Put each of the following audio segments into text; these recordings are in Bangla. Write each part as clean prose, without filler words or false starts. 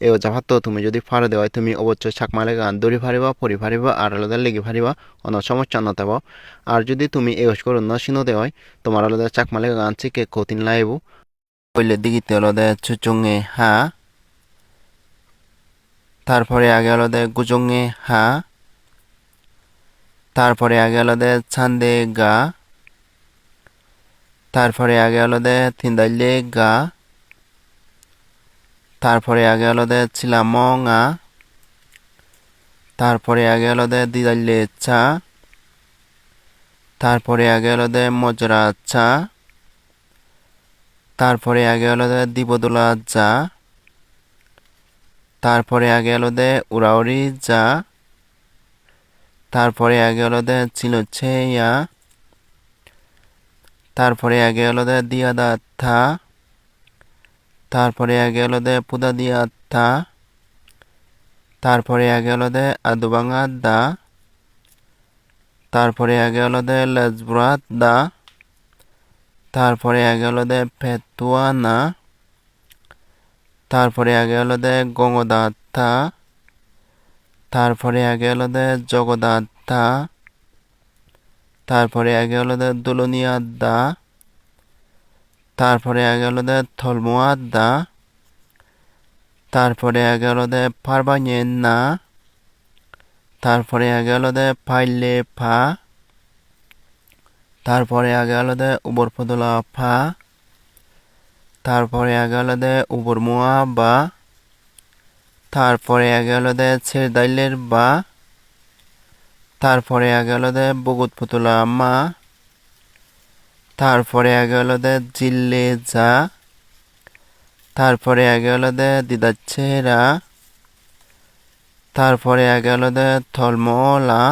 এই অজাভাত তুমি যদি ফারে দেওয়া তুমি অবশ্যই চাকমা লেগে গান দৌড়ি ফারিবা পরি ফারিবা আর আলাদা লেগে ফারিবা অন্য সমস্যা নতাব আর যদি তুমি এগোস করো ন সিনো দেওয়াই তোমার আলাদা চাকমা লেগে গান চিকে কঠিন লাইব পইলে দিগিতে আলাদা চুচুঙে হা তারপরে আগে আলাদা গুজঙে হা তারপরে আগে আলাদা ছান্দে গা তারপরে আগে আলাদা থিন্দাইলে গা তারপরে আগে আলাদা ছিলামঙা তারপরে আগে আলাদা দিদাইলে চা তারপরে আগে আলাদা মজরা চা তারপরে আগে আলাদা দিবদোলা যা তারপরে আগে আলাদা উড়াউড়ি যা তারপরে আগে আলাদা ছিল ইয়া তারপরে আগে আলাদা দিয়া দা থা তারপরে আগে আলাদা পুদা দিয়া থা তারপরে আগে আলাদা আদুবাঙা দা তারপরে আগে আলাদা লাজবুরাত দা তারপরে আগে আলাদা পেতুয়া না তারপরে আগে আলাদা গঙ্গদাত থা তারপরে আগে আলাদা জগদাত থা তারপরে আগে আলাদা দুলনিয়া দা তারপরে আগে আলাদা থলমুয়া দা তারপরে আগে আলাদা পারবাñে না তারপরে আগে আলাদা পাইলে ফা তারপরে আগে আলাদা উপর ফদলা ফা তারপরে আগে আলাদা উপর মুয়া বা তারপরে আগে আলাদা ছেড় দাইলের বা তারপরে আগে আলাদা বগুত ফতুলা মা তারপরে আগে আলাদা জিল্লে যা তারপরে আগে আলাদা দিদাচ্ছে রা তারপরে আগে আলাদা থলমলা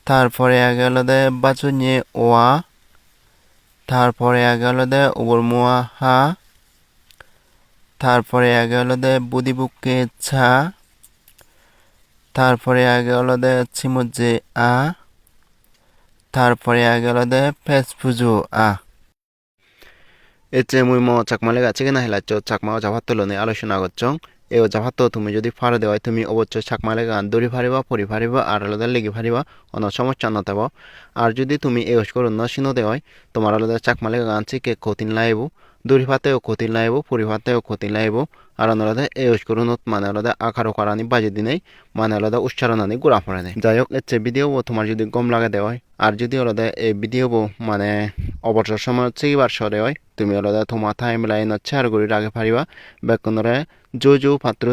তারপরে আগে আলাদা বাচুনিয়ে ওয়া তারপরে আগে আলাদা উপর মুয়া হা তারপরে আগে আলাদা বুদিবুকে ছা তারপরে আগে আলাদা ছিমুজে আ তারপরে আগে আলাদা ফেসফুজু আ এতে মুই চাকমালে গাছে কিনা হেলাচ্ছ চাকমা জাভাত লনে আলোচনা করছং এই জাভাত তুমি যদি ফারে দেওয়াই তুমি অবশ্যই চাকমালে গান দৌড়ি ফারিবা পরি ফারিবা আর আলাদা লেগে ফারিবা অন্য সমস্যা নতাব আর যদি তুমি এগোস করো ন সিনো দেওয়াই তোমার আলাদা চাকমালে গান চিকে কঠিন লাইব দৌড়ি ফাতেও কঠিন লাইব পরি ফাতেও কঠিন লাইব আর আলাদা এগোস করো নত মানে আলাদা আকারও কারানি বাজে দিনেই মানে আলাদা উচ্চারণানি গুড়া পড়ে নেই যাই হোক এর ভিডিও তোমার যদি গম লাগে দেওয়াই আর যদি আলাদা এই ভিডিও মানে অবসর সময় হচ্ছে এবার সরে হয় তুমি আলাদা তোমার টাইম লাইন হচ্ছে আর গড়ি আগে ফারিবা বেকনরে জো পাত্র